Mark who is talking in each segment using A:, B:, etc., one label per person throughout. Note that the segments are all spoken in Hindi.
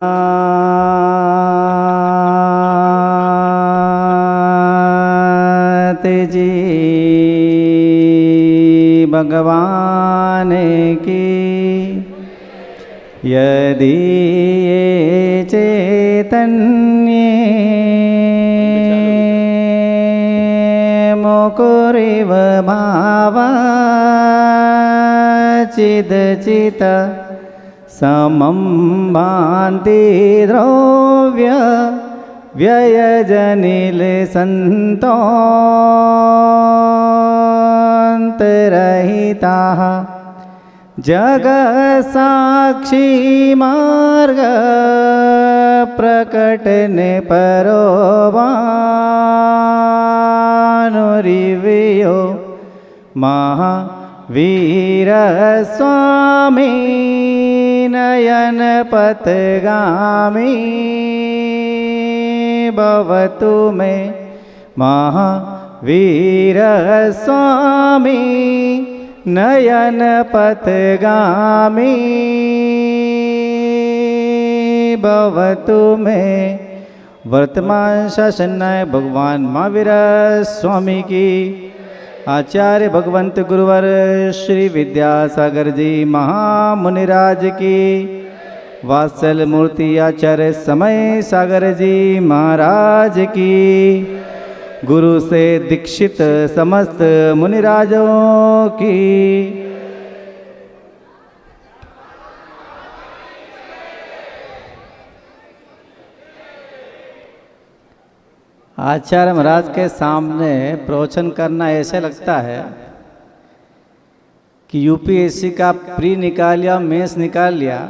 A: जी भगवान की यदि ये चैतन्य मुकुरिव भावा चिदचित समं भान्ति द्रव्य व्ययजनिल संतोऽन्तरहिताः जगत्साक्षी मार्ग प्रकटने परोवानुरिवयो महावीर स्वामी नयन पथगामी भवतु मे महावीर स्वामी नयन पथगामी भवतु मे। वर्तमान शासनाय भगवान महावीर स्वामी की, आचार्य भगवंत गुरुवर श्री विद्यासागर जी महामुनिराज की, वात्सल मूर्ति आचार्य समय सागर जी महाराज की, गुरु से दीक्षित समस्त मुनिराजों की। आचार्य महाराज के सामने प्रवचन करना ऐसे लगता है कि यूपीएससी का प्री निकाल लिया, मेंस निकाल लिया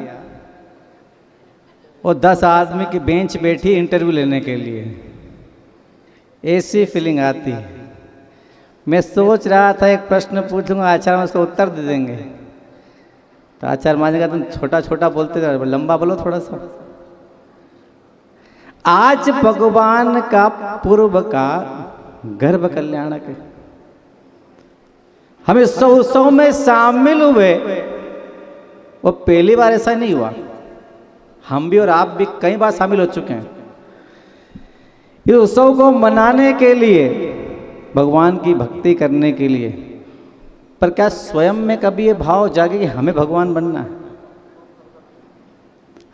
A: और 10 आदमी की बेंच बैठी इंटरव्यू लेने के लिए, ऐसी फीलिंग आती है। मैं सोच रहा था एक प्रश्न पूछूंगा, आचार्य उसका उत्तर दे देंगे, तो आचार्य मानेगा तुम छोटा छोटा बोलते रहो, लंबा बोलो थोड़ा सा। आज भगवान का पूर्व का गर्भ कल्याणक है, हम इस उत्सव में शामिल हुए, वो पहली बार ऐसा नहीं हुआ, हम भी और आप भी कई बार शामिल हो चुके हैं। इस उत्सव को मनाने के लिए, भगवान की भक्ति करने के लिए, पर क्या स्वयं में कभी ये भाव जागे कि हमें भगवान बनना है?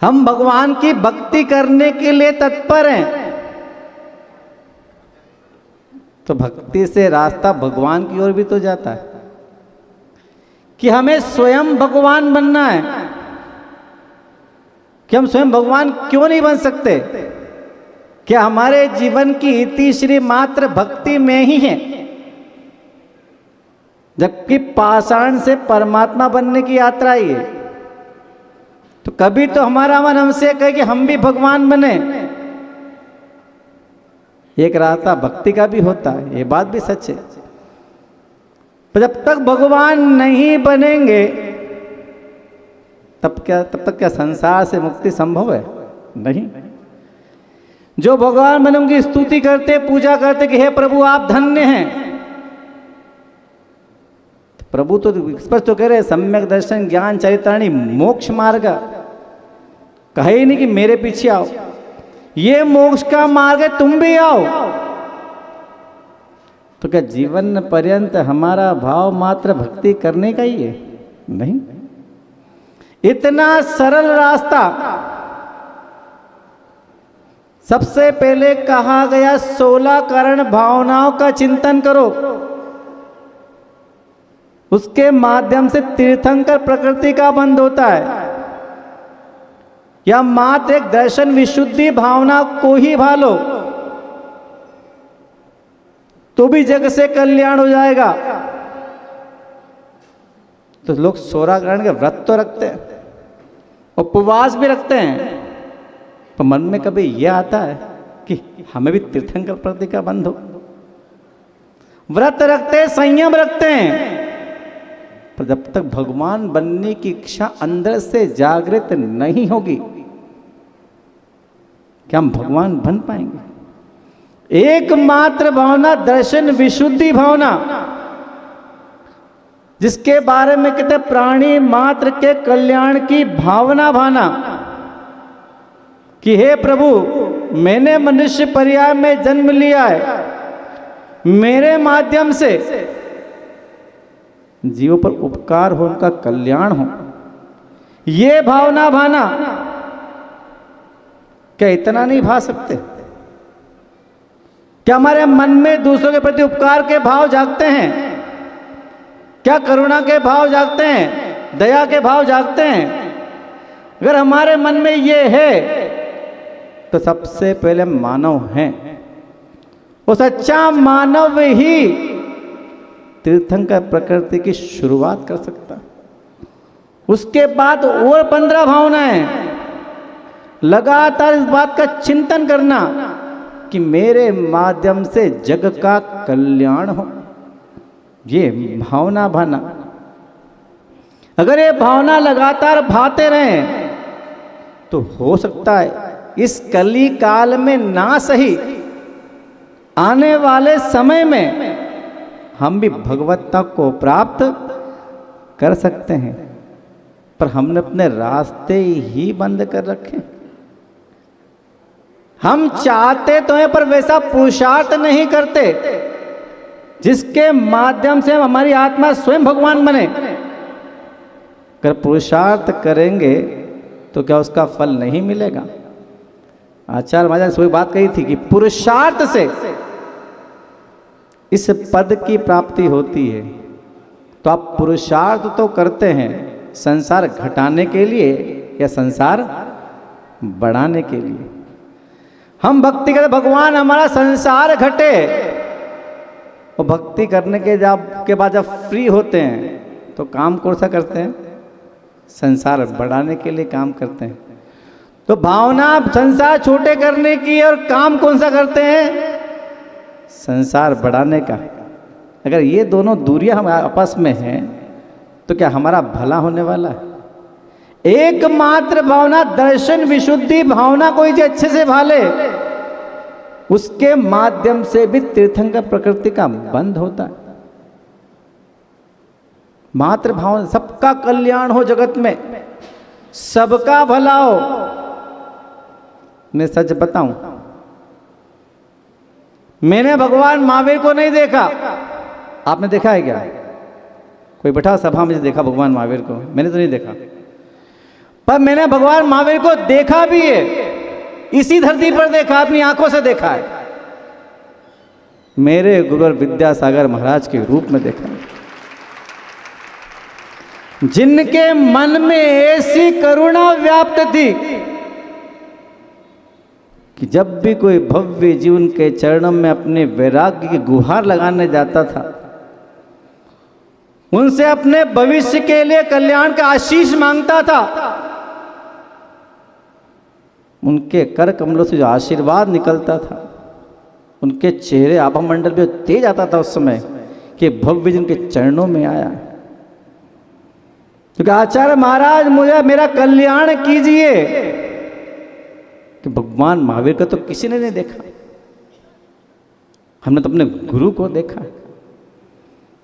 A: हम भगवान की भक्ति करने के लिए तत्पर हैं, तो भक्ति से रास्ता भगवान की ओर भी तो जाता है कि हमें स्वयं भगवान बनना है। कि हम स्वयं भगवान क्यों नहीं बन सकते? क्या हमारे जीवन की इति श्री मात्र भक्ति में ही है, जबकि पाषाण से परमात्मा बनने की यात्रा ही है। तो कभी तो हमारा मन हमसे कहे कि हम भी भगवान बने। एक रास्ता भक्ति का भी होता है, ये बात भी सच है, पर जब तक भगवान नहीं बनेंगे तब तक क्या संसार से मुक्ति संभव है? नहीं। जो भगवान बने उनकी स्तुति करते, पूजा करते कि हे प्रभु आप धन्य हैं, तो प्रभु तो स्पष्ट तो कह रहे सम्यक दर्शन ज्ञान चरितारणी मोक्ष मार्ग, कहे ही नहीं कि मेरे पीछे आओ, ये मोक्ष का मार्ग है, तुम भी आओ। तो क्या जीवन पर्यंत हमारा भाव मात्र भक्ति करने का ही है? नहीं। इतना सरल रास्ता। सबसे पहले कहा गया 16 कारण भावनाओं का चिंतन करो, उसके माध्यम से तीर्थंकर प्रकृति का बंध होता है। या मात्र एक दर्शन विशुद्धि भावना को ही भालो तो भी जग से कल्याण हो जाएगा। तो लोग 16 कारण के व्रत तो रखते हैं, उपवास भी रखते हैं, पर मन में कभी यह आता है कि हमें भी तीर्थंकर प्रकृति का बंध हो? व्रत रखते हैं, संयम रखते हैं, पर जब तक भगवान बनने की इच्छा अंदर से जागृत नहीं होगी, क्या हम भगवान बन पाएंगे? एकमात्र भावना दर्शन विशुद्धि भावना, जिसके बारे में कहते प्राणी मात्र के कल्याण की भावना भाना, कि हे प्रभु, मैंने मनुष्य पर्याय में जन्म लिया है, मेरे माध्यम से जीवों पर उपकार हो, उनका कल्याण हो, ये भावना भाना क्या इतना नहीं भा सकते? क्या हमारे मन में दूसरों के प्रति उपकार के भाव जागते हैं? क्या करुणा के भाव जागते हैं? दया के भाव जागते हैं? अगर हमारे मन में ये है तो सबसे पहले मानव हैं। वो सच्चा मानव ही तीर्थंकर प्रकृति की शुरुआत कर सकता है। उसके बाद और 15 भावनाएं, लगातार इस बात का चिंतन करना कि मेरे माध्यम से जग का कल्याण हो, ये भावना भाना। अगर ये भावना लगातार भाते रहें तो हो सकता है इस कली काल में ना सही, आने वाले समय में हम भी भगवत्ता को प्राप्त कर सकते हैं। पर हमने अपने रास्ते ही बंद कर रखे। हम चाहते तो हैं पर वैसा पुरुषार्थ नहीं करते जिसके माध्यम से हमारी आत्मा स्वयं भगवान बने। अगर पुरुषार्थ करेंगे तो क्या उसका फल नहीं मिलेगा? आचार्य महाराज ने वही बात कही थी कि पुरुषार्थ से इस पद की प्राप्ति होती है। तो आप पुरुषार्थ तो करते हैं संसार घटाने के लिए या संसार बढ़ाने के लिए? हम भक्ति करते भगवान हमारा संसार घटे, और भक्ति करने के बाद जब फ्री होते हैं तो काम कौन सा करते हैं? संसार बढ़ाने के लिए काम करते हैं। तो भावना संसार छोटे करने की और काम कौन सा करते हैं? संसार बढ़ाने का। अगर ये दोनों दूरियां हम आपस में हैं तो क्या हमारा भला होने वाला है? एकमात्र भावना दर्शन विशुद्धि भावना कोई जो अच्छे से भाले, उसके माध्यम से भी तीर्थंकर प्रकृति का बंध होता है। मात्र भावना, सबका कल्याण हो जगत में, सबका भला हो। मैं सच बताऊं, मैंने भगवान महावीर को नहीं देखा। आपने देखा है क्या? कोई बैठा सभा में देखा भगवान महावीर को? मैंने तो नहीं देखा। पर मैंने भगवान महावीर को देखा भी है, इसी धरती पर देखा, अपनी आंखों से देखा है। मेरे गुरुवर विद्यासागर महाराज के रूप में देखा है, जिनके मन में ऐसी करुणा व्याप्त थी कि जब भी कोई भव्य जीवन के चरणों में अपने वैराग्य की गुहार लगाने जाता था, उनसे अपने भविष्य के लिए कल्याण का आशीष मांगता था, उनके कर कमलों से जो आशीर्वाद निकलता था, उनके चेहरे आभा मंडल पे तेज आता था उस समय कि भव्य जिनके चरणों में आया। क्योंकि आचार्य महाराज मुझे मेरा कल्याण कीजिए, कि भगवान महावीर का तो किसी ने नहीं देखा, हमने तो अपने गुरु को देखा,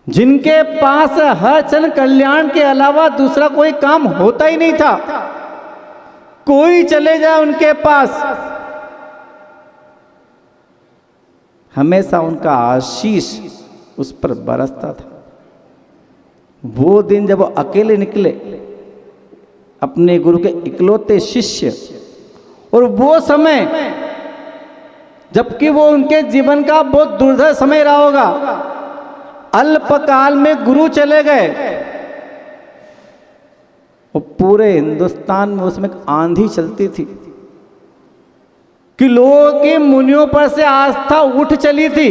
A: जिनके पास हर क्षण कल्याण के अलावा दूसरा कोई काम होता ही नहीं था। कोई चले जाए उनके पास, हमेशा उनका आशीष उस पर बरसता था। वो दिन जब वो अकेले निकले, अपने गुरु के इकलौते शिष्य, और वो समय जबकि वो उनके जीवन का बहुत दुर्धर समय रहा होगा, अल्पकाल में गुरु चले गए, और पूरे हिंदुस्तान में उसमें एक आंधी चलती थी कि लोगों की मुनियों पर से आस्था उठ चली थी।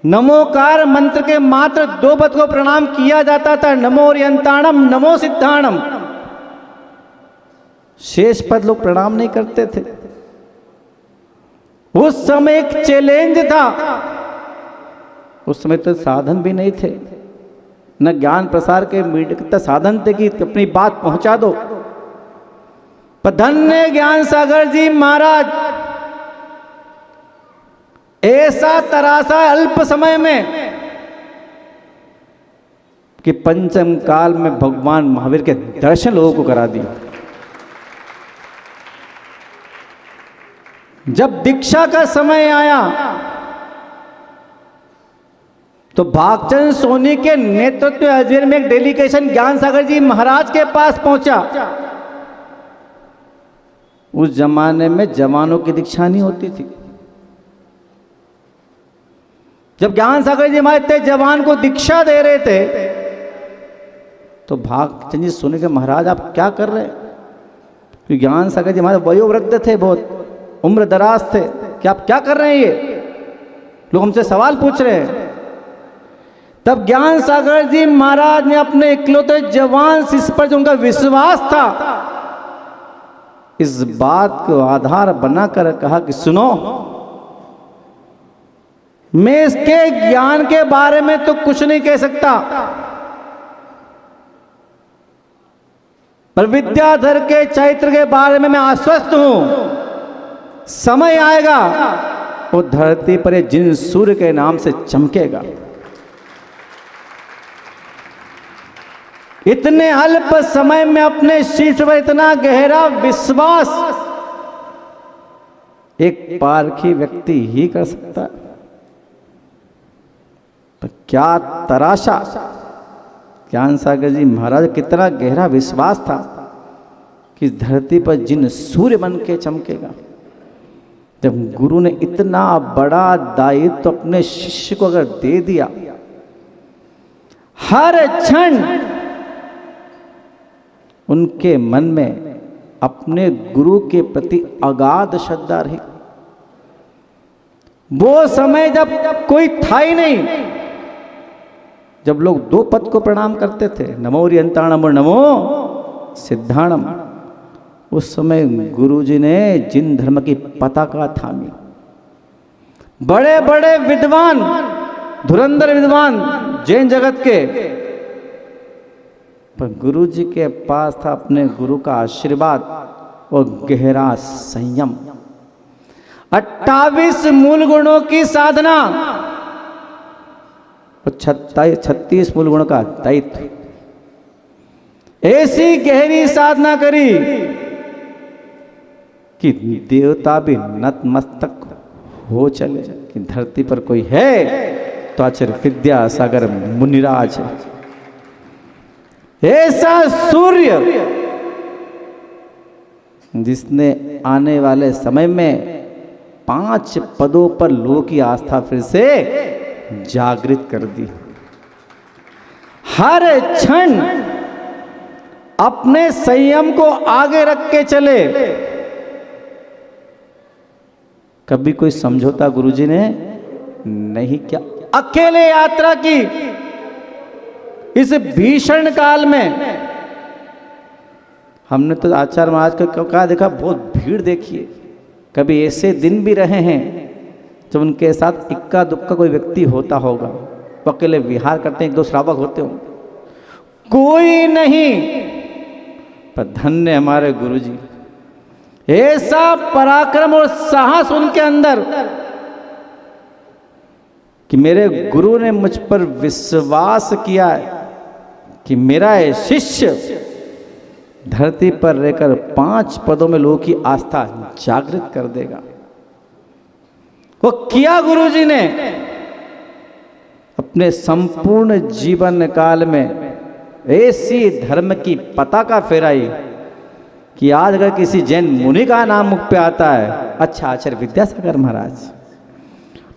A: नमोकार मंत्र के मात्र 2 पद को प्रणाम किया जाता था, नमो ओरियंताणम, नमो सिद्धाणम। शेष पद लोग प्रणाम नहीं करते थे। उस समय एक चैलेंज था, उस समय तो साधन भी नहीं थे, न ज्ञान प्रसार के मीडिया साधन थे कि अपनी बात पहुंचा दो। पर धन्य ज्ञान सागर जी महाराज ऐसा तरासा अल्प समय में कि पंचम काल में भगवान महावीर के दर्शन लोगों को करा दिया। जब दीक्षा का समय आया तो भागचंद सोनी के नेतृत्व में अजमेर में एक डेलीगेशन ज्ञान सागर जी महाराज के पास पहुंचा। उस जमाने में जवानों की दीक्षा नहीं होती थी। जब ज्ञान सागर जी महाराज थे जवान को दीक्षा दे रहे थे तो भागचंद जी सोनी के महाराज आप क्या कर रहे हैं? क्योंकि ज्ञान सागर जी महाराज वयोवृद्ध थे, बहुत उम्र दराज थे, कि आप क्या कर रहे हैं? ये लोग हमसे सवाल पूछ रहे हैं। तब ज्ञान सागर जी महाराज ने अपने इकलौते जवान शिष्य पर जो उनका विश्वास था इस बात को आधार बनाकर कहा कि सुनो, मैं इसके ज्ञान के बारे में तो कुछ नहीं कह सकता, पर विद्याधर के चरित्र के बारे में मैं आश्वस्त हूं। समय आएगा वो धरती पर ये जिन सूर्य के नाम से चमकेगा। इतने अल्प समय में अपने शिष्य पर इतना गहरा विश्वास एक पारखी व्यक्ति ही कर सकता है। पर क्या तराशा ज्ञान सागर जी महाराज, कितना गहरा विश्वास था कि धरती पर जिन सूर्य बन के चमकेगा। जब गुरु ने इतना बड़ा दायित्व तो अपने शिष्य को अगर दे दिया, हर क्षण उनके मन में अपने गुरु के प्रति अगाध श्रद्धा रही। वो समय जब कोई था ही नहीं, जब लोग दो पद को प्रणाम करते थे, नमो रियंताणम और नमो सिद्धाणम, उस समय गुरुजी ने जिन धर्म की पताका थामी। बड़े बड़े विद्वान, धुरंधर विद्वान जैन जगत के, पर गुरुजी के पास था अपने गुरु का आशीर्वाद और गहरा संयम। 28 मूल गुणों की साधना और 36 मूल गुणों का दायित्व, ऐसी गहरी साधना करी कि देवता भी नतमस्तक हो चले कि धरती पर कोई है तो आचार्य विद्यासागर मुनिराज है। ऐसा सूर्य जिसने आने वाले समय में 5 पदों पर लोगों की आस्था फिर से जागृत कर दी। हर क्षण अपने संयम को आगे रख के चले। कभी कोई समझौता गुरुजी ने नहीं किया। अकेले यात्रा की इस भीषण काल में हमने तो आचार्य महाराज को कहा देखा, बहुत भीड़ देखी है। कभी ऐसे दिन भी रहे हैं जब उनके साथ इक्का दुक्का कोई व्यक्ति होता होगा, वो अकेले विहार करते हैं, 1-2 श्रावक होते हो, कोई नहीं। पर धन्य हमारे गुरुजी, ऐसा पराक्रम और साहस उनके अंदर कि मेरे गुरु ने मुझ पर विश्वास किया है कि मेरा ये शिष्य धरती पर रहकर 5 पदों में लोगों की आस्था जागृत कर देगा। वो किया गुरुजी ने। अपने संपूर्ण जीवन काल में ऐसी धर्म की पताका फहराई कि आज अगर किसी जैन मुनि का नाम मुख पे आता है, अच्छा आचार्य विद्यासागर महाराज,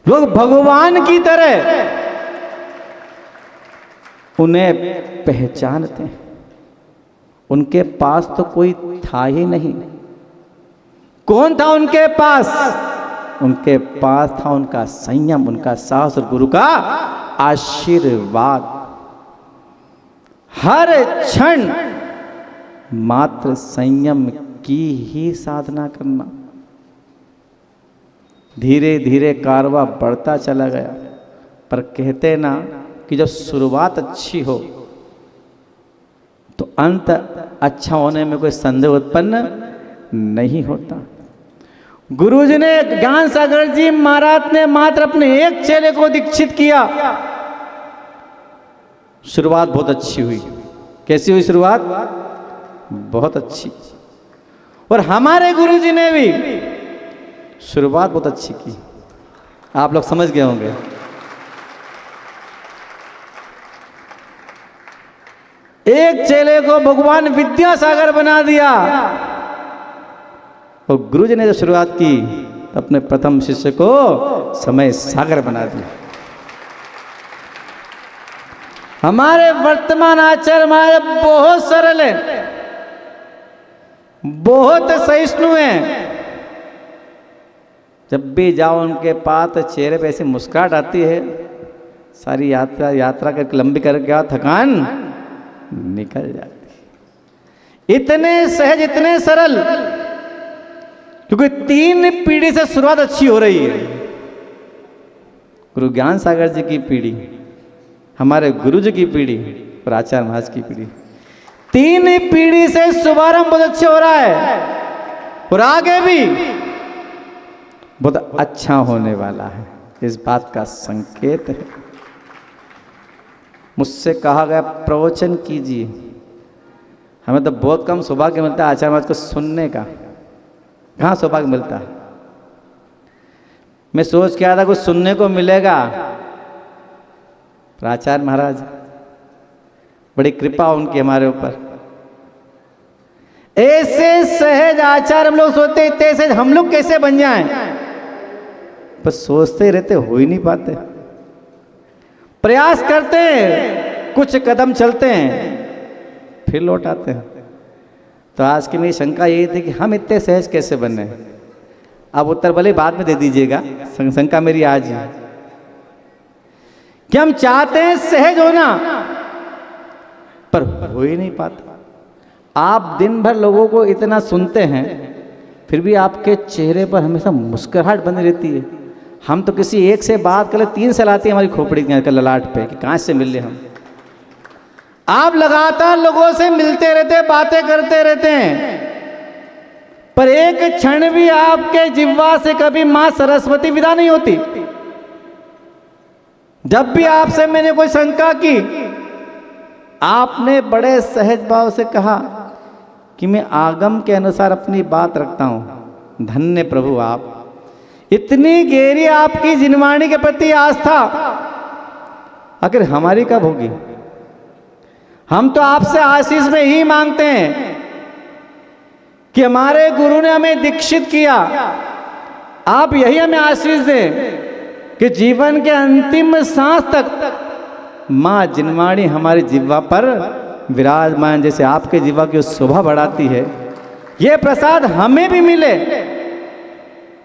A: लोग भगवान की तरह उन्हें पहचानते हैं। उनके पास तो कोई था ही नहीं। कौन था उनके पास? उनके पास था उनका संयम, उनका साहस और गुरु का आशीर्वाद। हर क्षण मात्र संयम की ही साधना करना। धीरे धीरे कारवा बढ़ता चला गया। पर कहते ना कि जब शुरुआत अच्छी हो तो अंत अच्छा होने में कोई संदेह उत्पन्न नहीं होता। गुरुजी ने, ज्ञान सागर जी महाराज ने मात्र अपने एक चेले को दीक्षित किया। शुरुआत बहुत अच्छी हुई। कैसी हुई शुरुआत? बहुत अच्छी। और हमारे गुरुजी ने भी शुरुआत बहुत अच्छी की, आप लोग समझ गए होंगे। एक चेले को भगवान विद्यासागर बना दिया, और गुरु जी ने जब शुरुआत की तो अपने प्रथम शिष्य को समय सागर बना दिया। हमारे वर्तमान आचार्य हमारे बहुत सरल हैं, बहुत सहिष्णु हैं। जब भी जाओ उनके पास तो चेहरे पे ऐसी मुस्कुराहट आती है, सारी यात्रा करके लंबी करके आओ, थकान निकल जाती। इतने सहज, इतने सरल, क्योंकि 3 पीढ़ी से शुरुआत अच्छी हो रही है। गुरु ज्ञान सागर जी की पीढ़ी, हमारे गुरु जी की पीढ़ी और आचार्य महाराज की पीढ़ी, 3 पीढ़ी से शुभारंभ बहुत अच्छे हो रहा है, और आगे भी बहुत अच्छा होने वाला है, इस बात का संकेत है। मुझसे कहा गया प्रवचन कीजिए, हमें तो बहुत कम सौभाग्य मिलता है आचार्य महाराज को सुनने का, कहाँ सौभाग्य मिलता है। मैं सोच के आया था कुछ सुनने को मिलेगा, पर आचार्य महाराज बड़ी कृपा उनकी हमारे ऊपर। ऐसे सहज आचार्य हम लोग सोचते, इतने सहज हम लोग कैसे बन जाएं, पर सोचते ही रहते, हो ही नहीं पाते। प्रयास करते हैं, कुछ कदम चलते हैं, फिर लौट आते हैं। तो आज की मेरी शंका यही थी कि हम इतने सहज कैसे बने। अब उत्तर भले बाद में दे दीजिएगा, शंका मेरी आज है कि हम चाहते हैं सहज होना, पर हो ही नहीं पाता। आप दिन भर लोगों को इतना सुनते हैं, फिर भी आपके चेहरे पर हमेशा मुस्कुराहट बनी रहती है। हम तो किसी एक से बात कर ले 3 साल आती है हमारी खोपड़ी के ललाट पे कि कहाँ से मिल ले हम। आप लगातार लोगों से मिलते रहते, बातें करते रहते हैं, पर एक क्षण भी आपके जिह्वा से कभी मां सरस्वती विदा नहीं होती। जब भी आपसे मैंने कोई शंका की, आपने बड़े सहज भाव से कहा कि मैं आगम के अनुसार अपनी बात रखता हूं। धन्य प्रभु आप, इतनी गहरी आपकी जिनवाणी के प्रति आस्था आखिर हमारी कब होगी। हम तो आपसे आशीष में ही मांगते हैं कि हमारे गुरु ने हमें दीक्षित किया, आप यही हमें आशीष दें कि जीवन के अंतिम सांस तक मां जिनवाणी हमारी जिह्वा पर विराजमान, जैसे आपके जिह्वा की शोभा बढ़ाती है, ये प्रसाद हमें भी मिले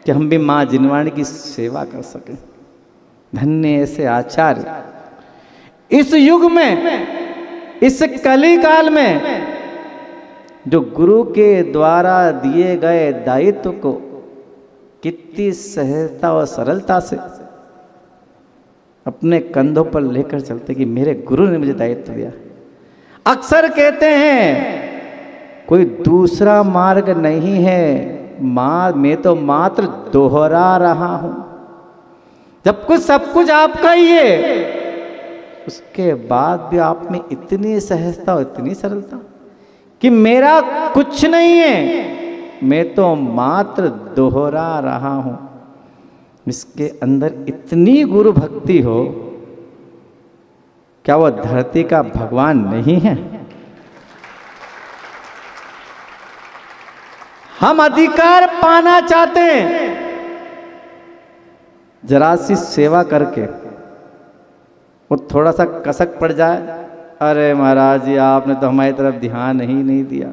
A: कि हम भी मां जिनवाणी की सेवा कर सकें। धन्य ऐसे आचार्य इस युग में, इस कली काल में, जो गुरु के द्वारा दिए गए दायित्व को कितनी सहजता और सरलता से अपने कंधों पर लेकर चलते कि मेरे गुरु ने मुझे दायित्व दिया। अक्सर कहते हैं कोई दूसरा मार्ग नहीं है, मैं तो मात्र दोहरा रहा हूं। जब कुछ सब कुछ आपका ही है, उसके बाद भी आप में इतनी सहजता और इतनी सरलता कि मेरा कुछ नहीं है, मैं तो मात्र दोहरा रहा हूं। इसके अंदर इतनी गुरु भक्ति हो, क्या वह धरती का भगवान नहीं है? हम अधिकार पाना चाहते हैं, जरा सी सेवा करके वो थोड़ा सा कसक पड़ जाए, अरे महाराज जी आपने तो हमारी तरफ ध्यान ही नहीं दिया।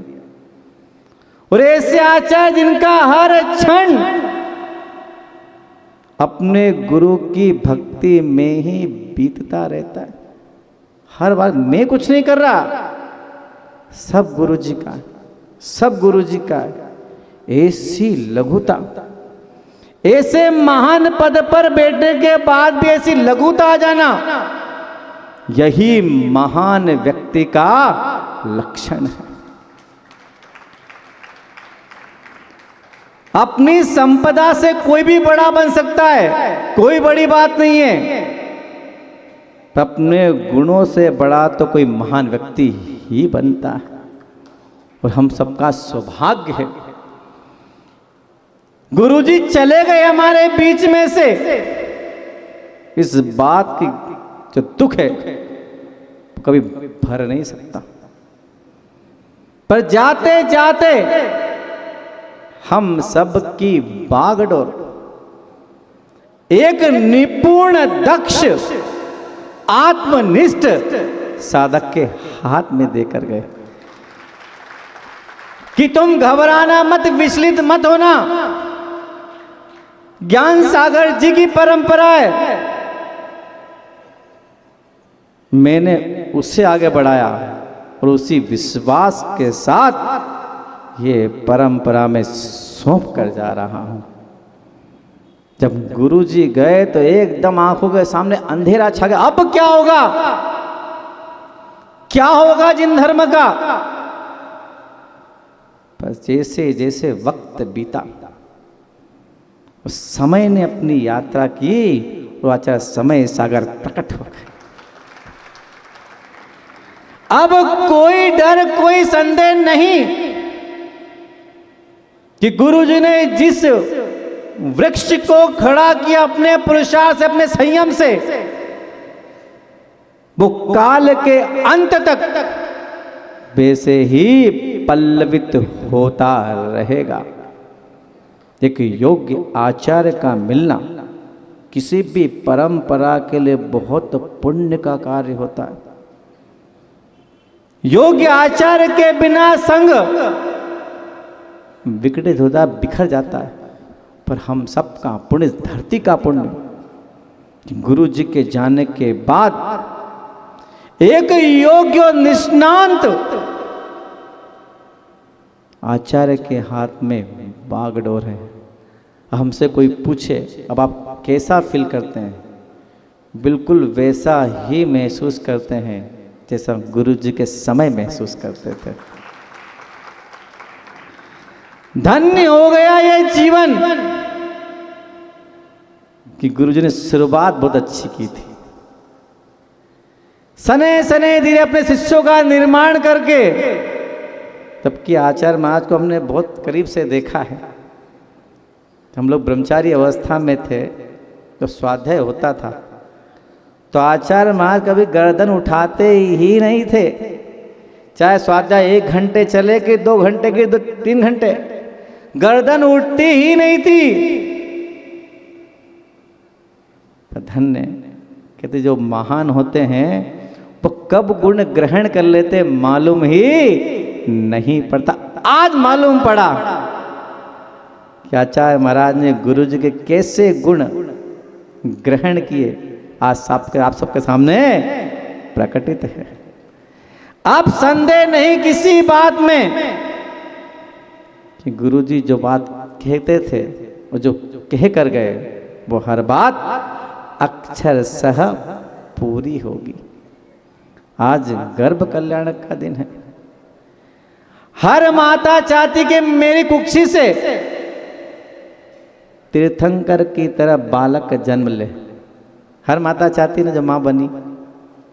A: और ऐसे आचार्य जिनका हर क्षण अपने गुरु की भक्ति में ही बीतता रहता है, हर बार मैं कुछ नहीं कर रहा, सब गुरु जी का, सब गुरु जी का। ऐसी लघुता, ऐसे महान पद पर बैठने के बाद भी ऐसी लघुता आ जाना, यही महान व्यक्ति का लक्षण है। अपनी संपदा से कोई भी बड़ा बन सकता है, कोई बड़ी बात नहीं है। अपने गुणों से बड़ा तो कोई महान व्यक्ति ही बनता है। और हम सबका सौभाग्य है गुरुजी चले गए हमारे बीच में से, इस बात की जो दुख है कभी भर नहीं सकता। पर जाते जाते हम सब की बागडोर एक निपुण दक्ष आत्मनिष्ठ साधक के हाथ में देकर गए कि तुम घबराना मत, विचलित मत होना। ज्ञान सागर जी की परंपरा है, मैंने उससे आगे बढ़ाया और उसी विश्वास के साथ ये परंपरा में सौंप कर जा रहा हूं। जब गुरुजी गए तो एकदम आंखों के सामने अंधेरा छा गया। अब क्या होगा, क्या होगा जिन धर्म का। पर जैसे जैसे वक्त बीता, उस समय ने अपनी यात्रा की और आचार्य समय सागर प्रकट हो गए। अब कोई डर, कोई संदेह नहीं कि गुरुजी ने जिस वृक्ष को खड़ा किया अपने पुरुषार्थ से, अपने संयम से, वो काल के अंत तक वैसे ही पल्लवित होता रहेगा। एक योग्य आचार्य का मिलना किसी भी परंपरा के लिए बहुत पुण्य का कार्य होता है। योग्य आचार्य के बिना संग विकटित होता, बिखर जाता है। पर हम सबका पुण्य, धरती का पुण्य, गुरु जी के जाने के बाद एक योग्य निष्णांत आचार्य के हाथ में बागडोर है। हमसे कोई पूछे अब आप कैसा फील करते हैं, बिल्कुल वैसा ही महसूस करते हैं जैसा गुरु जी के समय महसूस करते थे। धन्य हो गया ये जीवन कि गुरु जी ने शुरुआत बहुत अच्छी की थी। सने सने धीरे अपने शिष्यों का निर्माण करके, जबकि आचार्य महाराज को हमने बहुत करीब से देखा है। हम लोग ब्रह्मचारी अवस्था में थे तो स्वाध्याय होता था तो आचार्य महाराज कभी गर्दन उठाते ही नहीं थे, चाहे स्वाध्याय 1 घंटे चले कि 2 घंटे के 3 घंटे, गर्दन उठती ही नहीं थी। धन्य कहते जो महान होते हैं वो कब गुण ग्रहण कर लेते मालूम ही नहीं पड़ता। आज मालूम पड़ा कि आचार्य महाराज ने गुरु जी के कैसे गुण ग्रहण किए, आज आप सबके सामने प्रकटित है। आप संदेह नहीं किसी बात में कि गुरु जी जो बात कहते थे, वो जो कह कर गए, वो हर बात अक्षरशः पूरी होगी। आज गर्भ कल्याण का दिन है। हर माता चाहती कि मेरी कुक्षी से तीर्थंकर की तरह बालक जन्म ले। हर माता चाहती ना जो माँ बनी।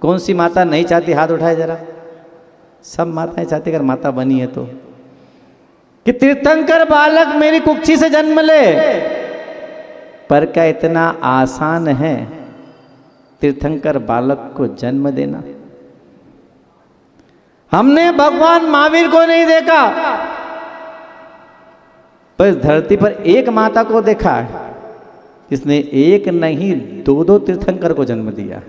A: कौन सी माता नहीं चाहती, हाथ उठाए जरा। सब माताएं चाहती अगर माता बनी है तो कि तीर्थंकर बालक मेरी कुक्षी से जन्म ले। पर क्या इतना आसान है तीर्थंकर बालक को जन्म देना? हमने भगवान महावीर को नहीं देखा, पर इस धरती पर एक माता को देखा है जिसने एक नहीं 2 तीर्थंकर को जन्म दिया।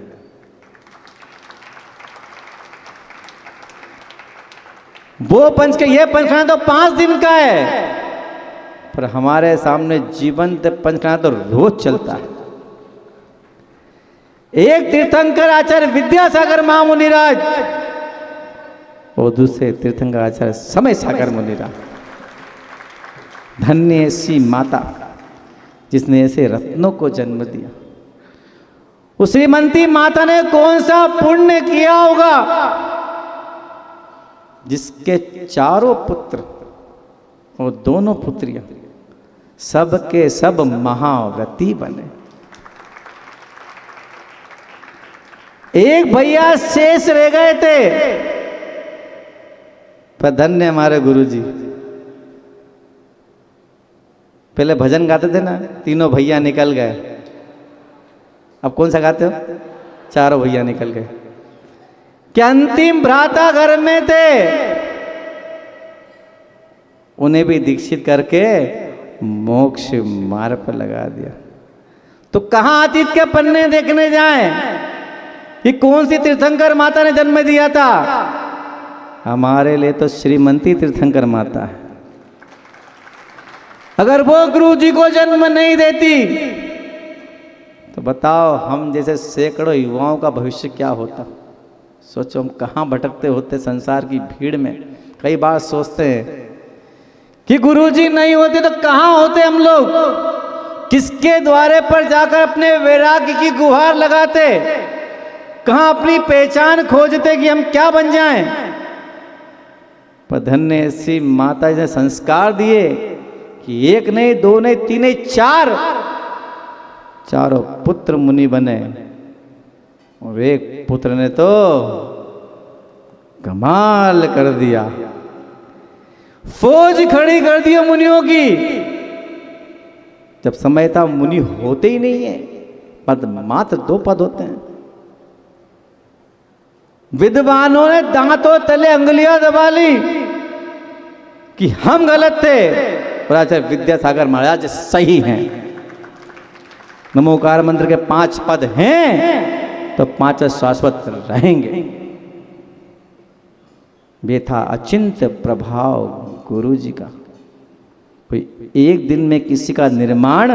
A: वो ये पंचकर्म तो 5 दिन का है, पर हमारे सामने जीवंत पंचकर्म तो रोज चलता है। एक तीर्थंकर आचार्य विद्यासागर महामुनिराज और दूसरे तीर्थंकर आचार्य समय सागर मुनिराज। धन्य ऐसी माता जिसने ऐसे रत्नों को जन्म दिया। उस श्रीमंती माता ने कौन सा पुण्य किया होगा जिसके 4 पुत्र और 2 पुत्रियां सब के सब महाव्रती बने। एक भैया शेष रह गए थे, पर धन्य हमारे गुरुजी। पहले भजन गाते थे ना, तीनों भैया निकल गए। अब कौन सा गाते हो? चारों भैया निकल गए। कि अंतिम भ्राता घर में थे, उन्हें भी दीक्षित करके मोक्ष मार्ग पर लगा दिया। तो कहां अतीत के पन्ने देखने जाएं कि कौन सी तीर्थंकर माता ने जन्म दिया था? हमारे लिए तो श्रीमंती तीर्थंकर माता है। अगर वो गुरु जी को जन्म नहीं देती तो बताओ हम जैसे सैकड़ों युवाओं का भविष्य क्या होता। सोचो हम कहाँ भटकते होते संसार की भीड़ में। कई बार सोचते हैं कि गुरुजी नहीं होते तो कहाँ होते हम लोग, किसके द्वारे पर जाकर अपने वैराग्य की गुहार लगाते, कहाँ अपनी पहचान खोजते कि हम क्या बन जाएं। पर धन्य ऐसी माता ने संस्कार दिए कि एक नहीं, दो नहीं, तीन नहीं, चारों पुत्र मुनि बने। और एक पुत्र ने तो कमाल कर दिया, फौज खड़ी कर दी मुनियों की। जब समय था मुनि होते ही नहीं है, पद मात्र 2 पद होते हैं। विद्वानों ने दांतों तले अंगुलियां दबा ली कि हम गलत थे, और आचार्य विद्यासागर महाराज सही हैं। नमोकार मंत्र के 5 पद हैं तो 5 शाश्वत रहेंगे। ये था अचिंत्य प्रभाव गुरु जी का। कोई एक दिन में किसी का निर्माण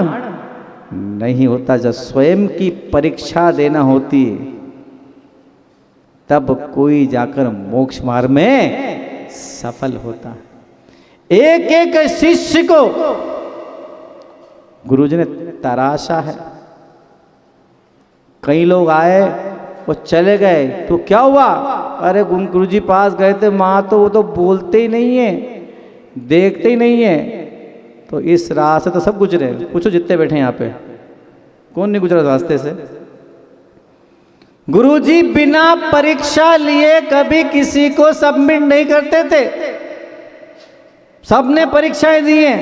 A: नहीं होता। जब स्वयं की परीक्षा देना होती है तब कोई जाकर मोक्ष मार्ग में सफल होता है। एक एक शिष्य को गुरु जी ने तराशा है। कई लोग आए वो चले गए तो क्या हुआ? अरे गुरु जी पास गए थे, माँ तो वो तो बोलते ही नहीं है, देखते ही नहीं है। तो इस रास्ते तो सब गुजरे। पूछो जितने बैठे यहाँ पे, कौन नहीं गुजरा रास्ते से? गुरु जी बिना परीक्षा लिए कभी किसी को सबमिट नहीं करते थे। सबने परीक्षाएं दी हैं,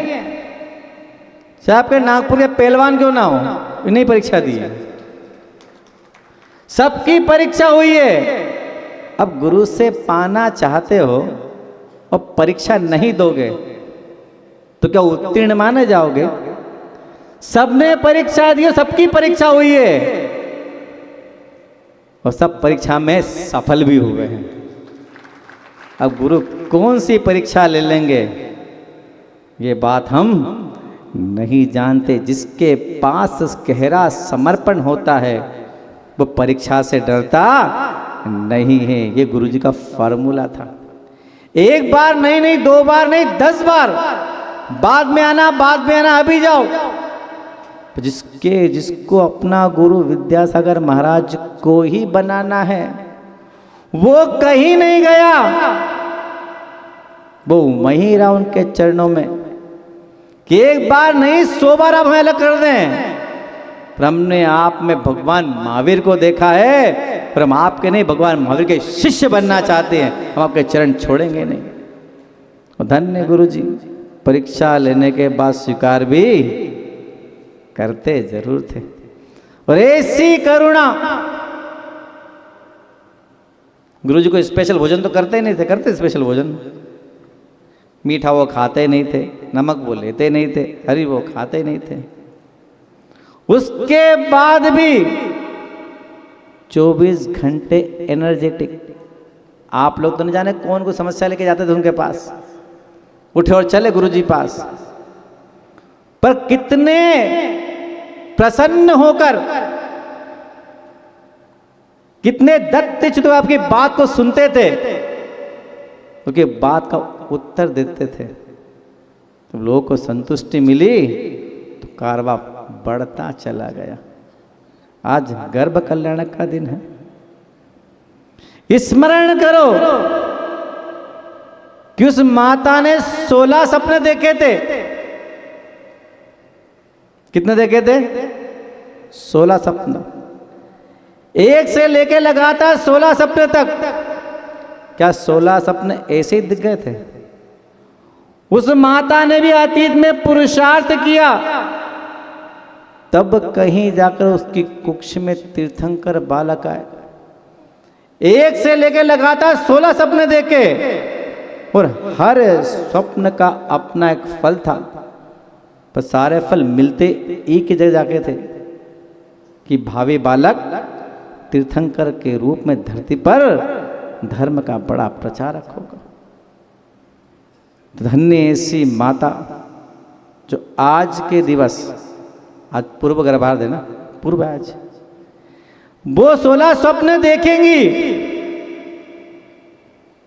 A: चाहे आपके नागपुर के पहलवान क्यों ना हो, इन्हें परीक्षा दी है। सबकी परीक्षा हुई है। अब गुरु से पाना चाहते हो और परीक्षा नहीं दोगे तो क्या उत्तीर्ण माने जाओगे? सबने परीक्षा दी, सबकी परीक्षा हुई है और सब परीक्षा में सफल भी हुए हैं। अब गुरु कौन सी परीक्षा ले लेंगे ये बात हम नहीं जानते। जिसके पास गहरा समर्पण होता है वो परीक्षा से डरता नहीं है। ये गुरु जी का फॉर्मूला था। एक बार नहीं, 2 बार नहीं, 10 बार बाद में आना, अभी जाओ। जिसको अपना गुरु विद्यासागर महाराज को ही बनाना है वो कहीं नहीं गया, वो वहीं रहा उनके चरणों में। कि एक बार नहीं 100 बार आप हमें अलग कर दें, पर हमने आप में भगवान महावीर को देखा है, पर हम आपके नहीं भगवान महावीर के शिष्य बनना चाहते हैं। हम आपके चरण छोड़ेंगे नहीं। और धन्य गुरु जी परीक्षा लेने के बाद स्वीकार भी करते जरूर थे। और ऐसी करुणा, गुरु जी को स्पेशल भोजन तो करते ही नहीं थे। करते स्पेशल भोजन? मीठा वो खाते नहीं थे, नमक वो लेते नहीं थे, हरी वो खाते नहीं थे। उसके बाद भी 24 घंटे एनर्जेटिक। आप लोग तो नहीं जाने कौन को समस्या लेके जाते थे उनके पास, उठे और चले गुरु जी पास। पर कितने प्रसन्न होकर, कितने दत्त आपकी बात को सुनते थे, क्योंकि बात का उत्तर देते थे। तो लोगों को संतुष्टि मिली तो कारवा बढ़ता चला गया। आज गर्भ कल्याण का दिन है। स्मरण करो कि उस माता ने 16 सपने देखे थे। कितने देखे थे? 16 सपने। एक से लेके लगातार 16 सपने तक। क्या 16 सपने ऐसे ही दिख गए थे? उस माता ने भी अतीत में पुरुषार्थ किया, तब कहीं जाकर उसकी कुक्ष में तीर्थंकर बालक आए। एक से लेकर लगातार 16 सपने देखे और हर स्वप्न का अपना एक फल था, पर सारे फल मिलते एक ही जगह जाके थे कि भावी बालक तीर्थंकर के रूप में धरती पर धर्म का बड़ा प्रचारक होगा। धन्य ऐसी माता जो आज के दिवस, आज पूर्व गर्भार्ध है ना, पूर्व आज वो 16 स्वप्न देखेंगी,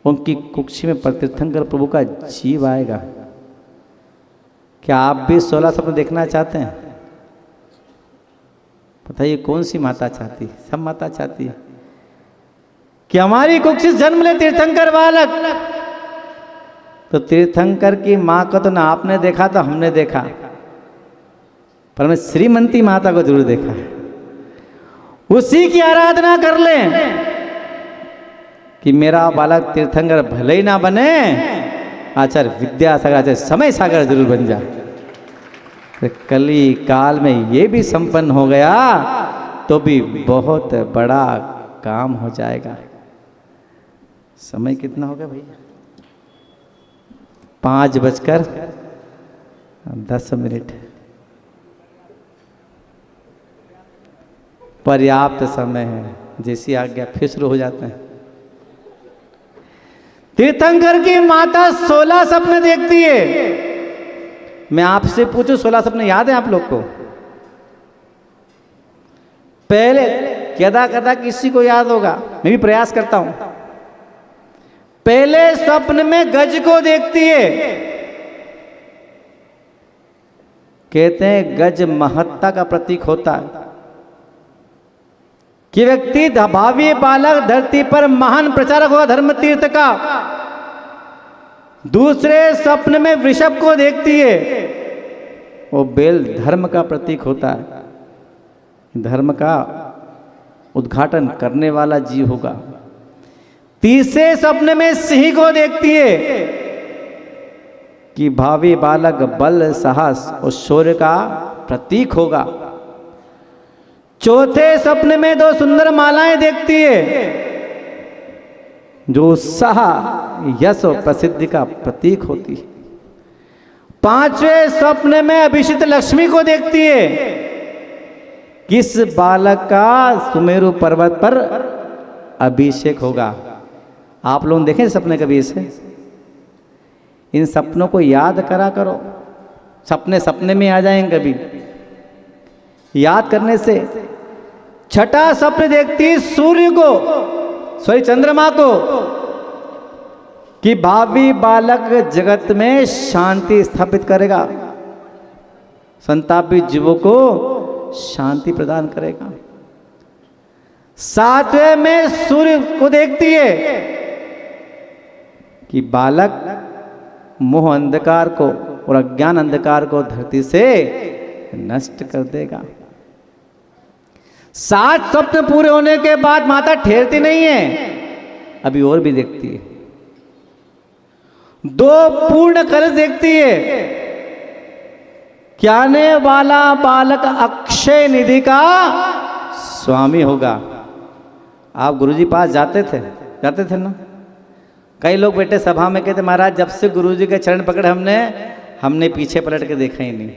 A: उनकी कुक्षी में तीर्थंकर प्रभु का जीव आएगा। क्या आप भी 16 स्वप्न देखना चाहते हैं? बताइए कौन सी माता चाहती? सब माता चाहती है कि हमारी कुक्षी जन्म ले तीर्थंकर बालक। तो तीर्थंकर की माँ को तो ना आपने देखा तो हमने देखा, पर हमने श्रीमंती माता को जरूर देखा है। उसी की आराधना कर लें कि मेरा बालक तीर्थंकर भले ही ना बने, आचार्य विद्यासागर, आचार्य समय सागर जरूर बन जाए। तो कली काल में ये भी संपन्न हो गया तो भी बहुत बड़ा काम हो जाएगा। समय कितना हो गया भैया? 5:10। पर्याप्त समय है, जैसी आज्ञा फिर शुरू हो जाते हैं। तीर्थंकर की माता 16 सपने देखती है। मैं आपसे पूछूं 16 सपने याद है आप लोग को? पहले यदा कदा किसी को याद होगा, मैं भी प्रयास करता हूं। पहले स्वप्न में गज को देखती है। कहते हैं गज महत्ता का प्रतीक होता है कि व्यक्ति भावी बालक धरती पर महान प्रचारक होगा धर्म तीर्थ का। दूसरे स्वप्न में वृषभ को देखती है, वो बेल धर्म का प्रतीक होता है, धर्म का उद्घाटन करने वाला जीव होगा। तीसरे स्वप्न में सिंह को देखती है कि भावी बालक बल, साहस और शौर्य का प्रतीक होगा। चौथे स्वप्न में 2 सुंदर मालाएं देखती है जो उत्साह, यश और प्रसिद्धि का प्रतीक होती है। 5वें स्वप्न में अभिषिक्त लक्ष्मी को देखती है कि इस बालक का सुमेरु पर्वत पर अभिषेक होगा। आप लोग देखें सपने कभी ऐसे? इन सपनों को याद करा करो, सपने सपने में आ जाएंगे कभी। याद करने से। छठा स्वप्न देखती सूर्य को, सॉरी चंद्रमा को, कि भावी बालक जगत में शांति स्थापित करेगा, संतापित जीवों को शांति प्रदान करेगा। 7वें में सूर्य को देखती है कि बालक मोह अंधकार को और अज्ञान अंधकार को धरती से नष्ट कर देगा। 7 स्वप्न पूरे होने के बाद माता ठहरती नहीं है, अभी और भी देखती है। 2 पूर्ण कलश देखती है कि आने वाला बालक अक्षय निधि का स्वामी होगा। आप गुरुजी पास जाते थे ना? कई लोग बैठे सभा में कहते महाराज जब से गुरुजी के चरण पकड़े हमने पीछे पलट के देखा ही नहीं।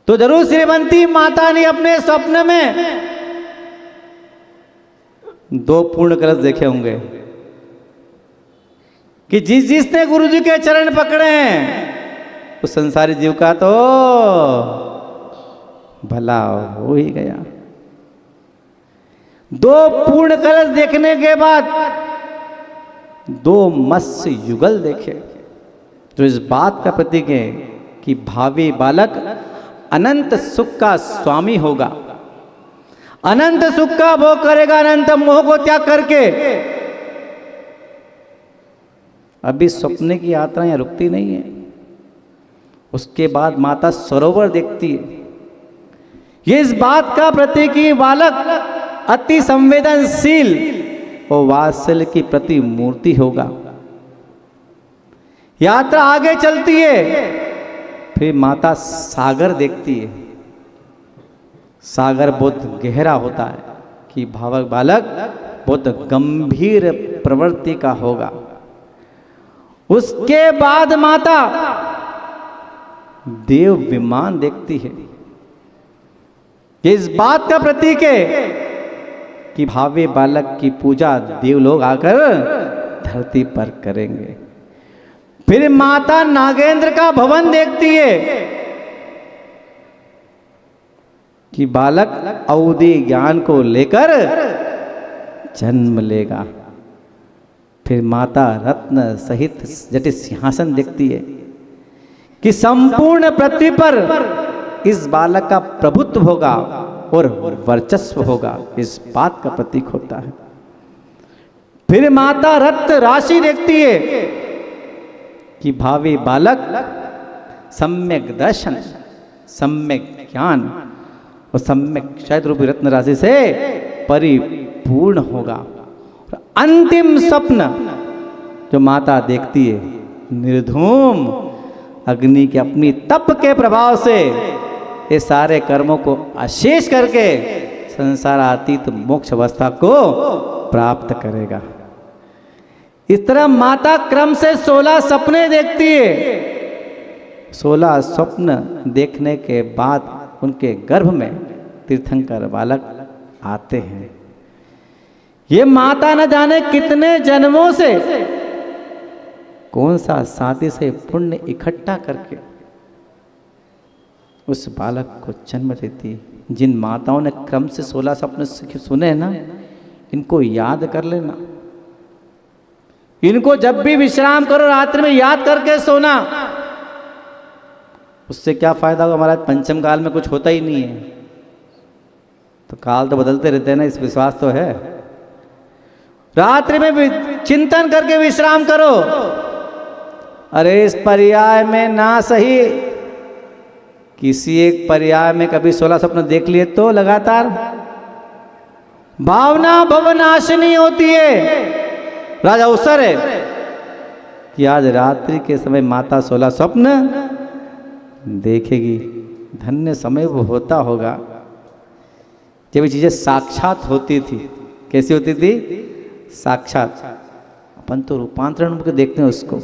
A: तो जरूर श्रीमंती माता ने अपने स्वप्न में 2 पूर्ण कलश देखे होंगे कि जिसने गुरुजी के चरण पकड़े हैं उस संसारी जीव का तो भला हो ही गया। 2 पूर्ण कलश देखने के बाद 2 मत्स्य युगल देखे, जो इस बात का प्रतीक है कि भावी बालक अनंत सुख का स्वामी होगा, अनंत सुख का भोग करेगा, अनंत मोह को त्याग करके। अभी स्वप्न की यात्रा यहां रुकती नहीं है। उसके बाद माता सरोवर देखती है। ये इस बात का प्रतीक कि बालक अति संवेदनशील और वात्सल्य की प्रति मूर्ति होगा। यात्रा आगे चलती है, फिर माता सागर देखती है। सागर बहुत गहरा होता है कि भावक बालक बहुत गंभीर प्रवृत्ति का होगा। उसके बाद माता देव विमान देखती है। इस बात का प्रतीक है कि भावे बालक की पूजा देव लोग आकर धरती पर करेंगे। फिर माता नागेंद्र का भवन देखती है कि बालक अवधि ज्ञान को लेकर जन्म लेगा। फिर माता रत्न सहित जटिल सिंहासन देखती है कि संपूर्ण पृथ्वी पर इस बालक का प्रभुत्व होगा और वर्चस्व होगा। इस बात का प्रतीक होता है। फिर माता रत्न राशि देखती है कि भावी बालक सम्यक दर्शन, सम्यक ज्ञान और सम्यक शायद रूपी रत्न राशि से परिपूर्ण होगा। अंतिम स्वप्न जो माता देखती है, निर्धूम अग्नि के अपनी तप के प्रभाव से ये सारे कर्मों को अशेष करके संसारातीत मोक्ष अवस्था को प्राप्त करेगा। इस तरह माता क्रम से 16 सपने देखती है। 16 स्वप्न देखने के बाद उनके गर्भ में तीर्थंकर बालक आते हैं। ये माता न जाने कितने जन्मों से कौन सा साथी से पुण्य इकट्ठा करके उस बालक को जन्म देती है। जिन माताओं ने क्रम से 16 सपने सुने ना, इनको याद कर लेना। इनको जब भी विश्राम करो रात्रि में याद करके सोना। उससे क्या फायदा होगा? हमारा पंचम काल में कुछ होता ही नहीं है, तो काल तो बदलते रहते हैं ना, इस विश्वास तो है। रात्रि में चिंतन करके विश्राम करो। अरे इस पर्याय में ना सही, किसी एक पर्याय में कभी 16 सपने देख लिए तो लगातार भावना भवनाशिनी होती है। राजा अवसर है कि आज रात्रि के समय माता 16 स्वप्न देखेगी। धन्य समय वो होता होगा जब ये चीजें साक्षात होती थी। कैसी होती थी? साक्षात। अपन तो रूपांतरण करके देखते हैं उसको।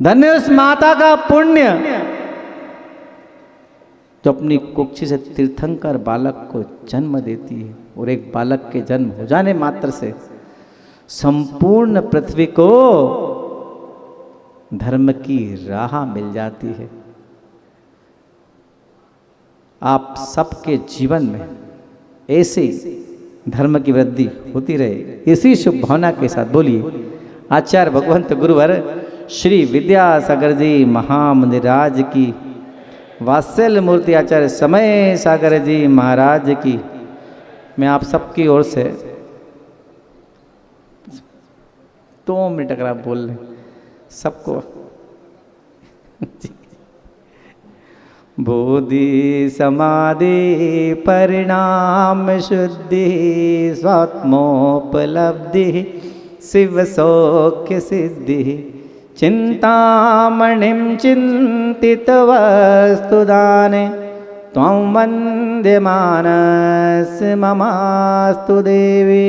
A: धन्य उस माता का पुण्य जो अपनी कुक्षी से तीर्थंकर बालक को जन्म देती है। और एक बालक के जन्म हो जाने मात्र से संपूर्ण पृथ्वी को धर्म की राह मिल जाती है। आप सबके जीवन में ऐसे धर्म की वृद्धि होती रहे, इसी शुभ भावना के साथ बोलिए आचार्य भगवंत गुरुवर श्री विद्यासागर जी महामंदिराज की, वात्सल्य मूर्ति आचार्य समय सागर जी महाराज की। मैं आप सबकी ओर से 2 मिनट अगर आप बोल लें सबको। बोधि समाधि परिणाम शुद्धि स्वात्मोपलब्धि शिव सौख्य सिद्धि चिंतामणिं चिंतित वस्तुदाने त्वं वंदे मानस ममास्तु देवी।